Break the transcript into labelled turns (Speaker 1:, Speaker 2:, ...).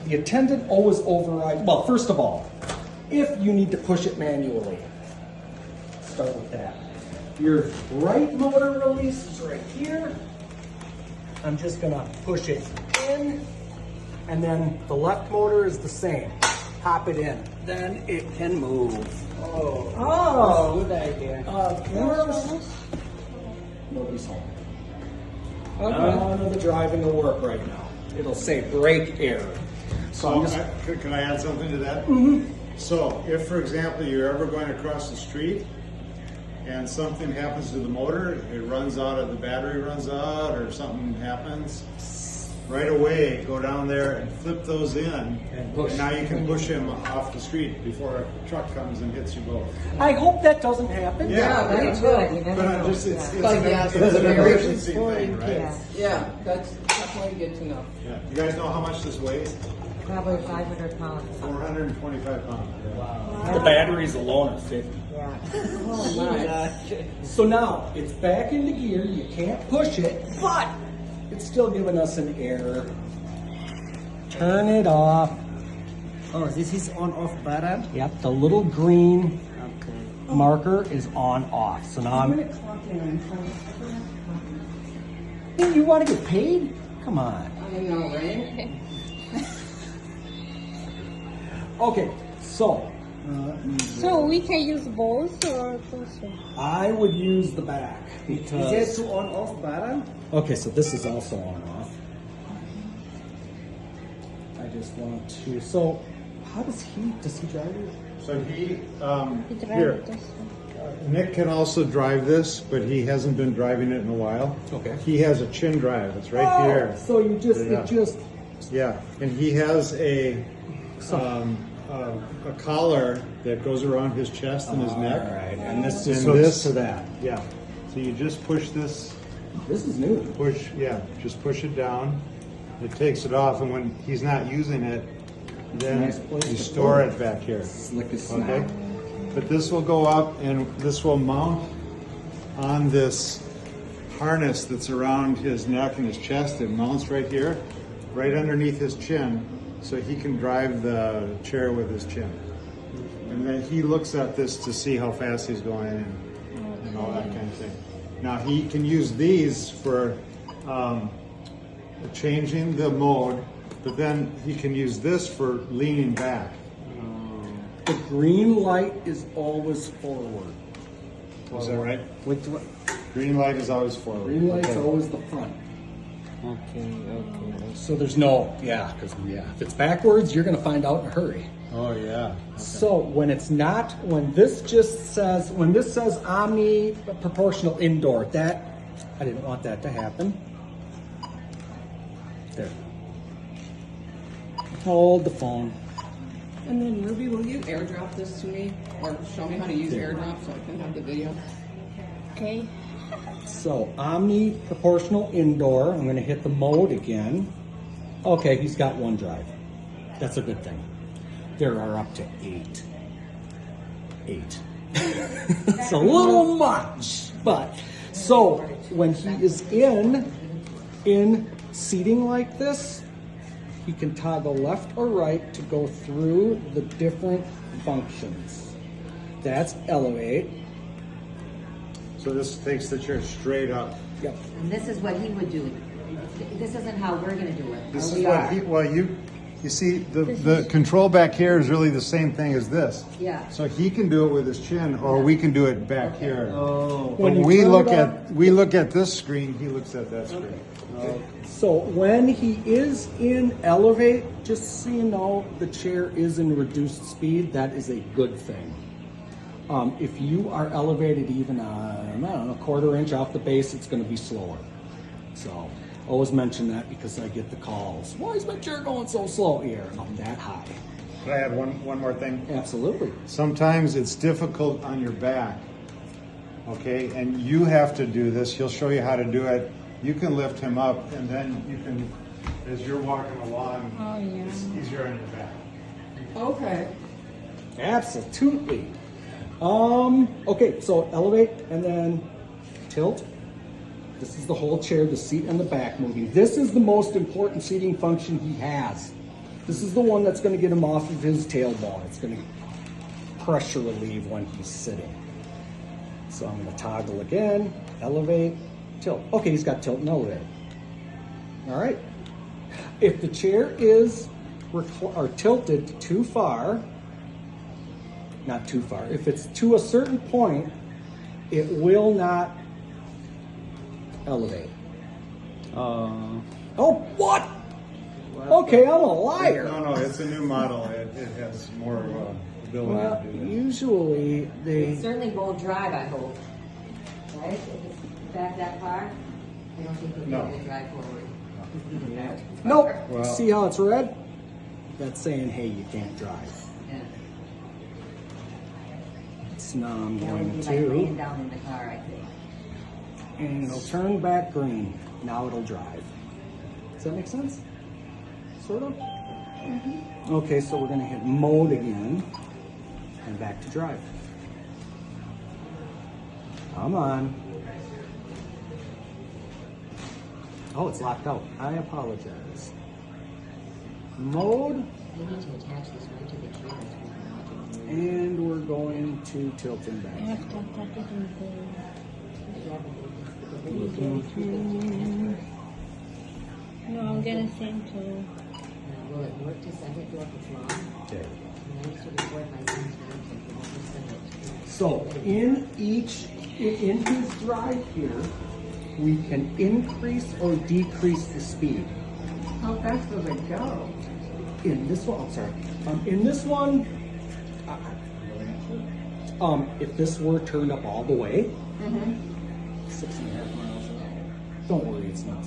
Speaker 1: the attendant always overrides, well, first of all, if you need to push it manually, start with that. Your right motor release is right here. I'm just gonna push it in, and then the left motor is the same. Pop it in, then it can move. Oh,
Speaker 2: Good idea.
Speaker 1: Nobody's home. None of the driving will work right now. It'll say brake error. So I'm just,
Speaker 3: Can I add something to that? So if, for example, you're ever going across the street and something happens to the motor, it runs out, the battery runs out, or something happens, right away, go down there and flip those in, and
Speaker 1: push.
Speaker 3: now you can push him off the street before a truck comes and hits you both.
Speaker 1: I hope that doesn't happen.
Speaker 3: Yeah,
Speaker 2: Very good. You never
Speaker 3: But I'm
Speaker 2: know.
Speaker 3: just, it's
Speaker 2: Like,
Speaker 3: an
Speaker 2: yeah,
Speaker 3: it's an
Speaker 2: very
Speaker 3: emergency thing, right?
Speaker 2: Yeah,
Speaker 4: Yeah, that's definitely good to know.
Speaker 3: Yeah. You guys know how much this weighs?
Speaker 2: probably 500 pounds.
Speaker 3: 425 pounds.
Speaker 1: The batteries alone are 50.
Speaker 2: Yeah.
Speaker 4: Oh my.
Speaker 1: So now it's back into gear. You can't push it, but it's still giving us an error. Turn it off.
Speaker 2: Oh, this is on-off button?
Speaker 1: Yep, the little green
Speaker 2: Okay.
Speaker 1: marker is on off. So now
Speaker 4: I'm
Speaker 1: I'm.
Speaker 4: gonna clock in and try
Speaker 1: Hey, you want to get paid? Come on.
Speaker 4: I know, right?
Speaker 1: Okay, so
Speaker 5: So we can use both or just one?
Speaker 1: I would use the back
Speaker 2: Is
Speaker 1: because.
Speaker 2: there two on-off button?
Speaker 1: Okay, so this is also on off. I just want to. So, how does he drive it?
Speaker 3: So
Speaker 5: We drive
Speaker 3: here,
Speaker 5: this one.
Speaker 3: Nick can also drive this, but he hasn't been driving it in a while.
Speaker 1: Okay.
Speaker 3: He has a chin drive. It's right here.
Speaker 1: So you just,
Speaker 3: Yeah.
Speaker 1: it just.
Speaker 3: Yeah, and he has a collar that goes around his chest and his neck.
Speaker 1: All right, and this
Speaker 3: And
Speaker 1: just hooks
Speaker 3: this
Speaker 1: to that.
Speaker 3: Yeah. So you just push this,
Speaker 1: This is new.
Speaker 3: just push it down. It takes it off, and when he's not using it, then
Speaker 1: Nice place
Speaker 3: you
Speaker 1: to
Speaker 3: store
Speaker 1: put
Speaker 3: it back here.
Speaker 1: Slick as
Speaker 3: Okay.
Speaker 1: snap.
Speaker 3: But this will go up, and this will mount on this harness that's around his neck and his chest. It mounts right here, right underneath his chin, so he can drive the chair with his chin. And then he looks at this to see how fast he's going and all that kind of thing. Now he can use these for changing the mode, but then he can use this for leaning back.
Speaker 1: The green light is always forward.
Speaker 3: Is that right?
Speaker 2: Which one?
Speaker 3: Green light is always forward.
Speaker 1: Green light's
Speaker 3: Okay.
Speaker 1: always the front.
Speaker 2: Okay.
Speaker 1: So there's no, because if it's backwards, you're gonna find out in a hurry.
Speaker 3: Oh yeah.
Speaker 1: So when it's not, when this says Omni proportional indoor, I didn't want that to happen. There. Hold the phone.
Speaker 4: And then Ruby, will you airdrop this to me? Or show me how to use airdrop so I can have the video?
Speaker 5: Okay.
Speaker 1: So Omni proportional indoor, I'm gonna hit the mode again. Okay, he's got one drive. That's a good thing. There are up to 8. It's a little much, but so when he is in seating like this, he can toggle left or right to go through the different functions. That's elevate.
Speaker 3: So this takes the chair straight up.
Speaker 1: Yep.
Speaker 6: And this is what he would do. This isn't how we're gonna do it.
Speaker 3: This
Speaker 6: or
Speaker 3: is
Speaker 6: we
Speaker 3: what
Speaker 6: are.
Speaker 3: you see, the control back here is really the same thing as this.
Speaker 6: Yeah.
Speaker 3: So he can do it with his chin, or we can do it back here.
Speaker 2: Oh.
Speaker 3: When
Speaker 1: you
Speaker 3: we
Speaker 1: turn
Speaker 3: look
Speaker 1: it on-
Speaker 3: we look at this screen, he looks at that screen.
Speaker 1: So when he is in elevate, just so you know, the chair is in reduced speed. That is a good thing. If you are elevated even, I don't know, a quarter inch off the base, it's going to be slower. So always mention that because I get the calls. Why is my chair going so slow here? I'm that high.
Speaker 3: Can I add one more thing?
Speaker 1: Absolutely.
Speaker 3: Sometimes it's difficult on your back, okay? And you have to do this. He'll show you how to do it. You can lift him up, and then you can, as you're walking along,
Speaker 5: Oh, yeah.
Speaker 3: it's easier on your back.
Speaker 4: Okay.
Speaker 1: Absolutely. Okay, so elevate and then tilt. This is the whole chair, the seat and the back moving. This is the most important seating function he has. This is the one that's going to get him off of his tailbone. It's going to pressure relieve when he's sitting. So I'm going to toggle again, elevate, tilt. Okay, he's got tilt and elevate. All right. If the chair is tilted too far, not too far, if it's to a certain point, it will not elevate. Oh, what? Okay, I'm a liar.
Speaker 3: No, it's a new model. It has more ability
Speaker 1: Well,
Speaker 3: to do that.
Speaker 1: usually
Speaker 6: It
Speaker 1: they,
Speaker 6: certainly won't drive, I hope. Right? If it's back that far, I don't think it'll
Speaker 3: No.
Speaker 6: be able to drive forward.
Speaker 1: nope.
Speaker 3: Well-
Speaker 1: See how it's red? That's saying, hey, you can't drive.
Speaker 6: Yeah.
Speaker 1: So now I'm
Speaker 6: That would
Speaker 1: going
Speaker 6: be like laying
Speaker 1: to,
Speaker 6: down in the car, I think.
Speaker 1: and it'll turn back green. Now it'll drive. Does that make sense? Sort of? Okay, so we're gonna hit mode again and back to drive. Come on. Oh, it's locked out. I apologize. Mode,
Speaker 6: You need to attach this right to the chair.
Speaker 1: and we're going to tilt and
Speaker 5: I
Speaker 1: back.
Speaker 5: have to attach it in No, I'm gonna send to.
Speaker 6: Will it work to send it to if it's long?
Speaker 1: Okay.
Speaker 6: And I used to record my son's name, so we'll just send it.
Speaker 1: So in his drive here, we can increase or decrease the speed.
Speaker 4: How fast does it go?
Speaker 1: In this one, I'm sorry. In this one, if this were turned up all the way, 6.5 miles an hour. Don't worry, it's not so.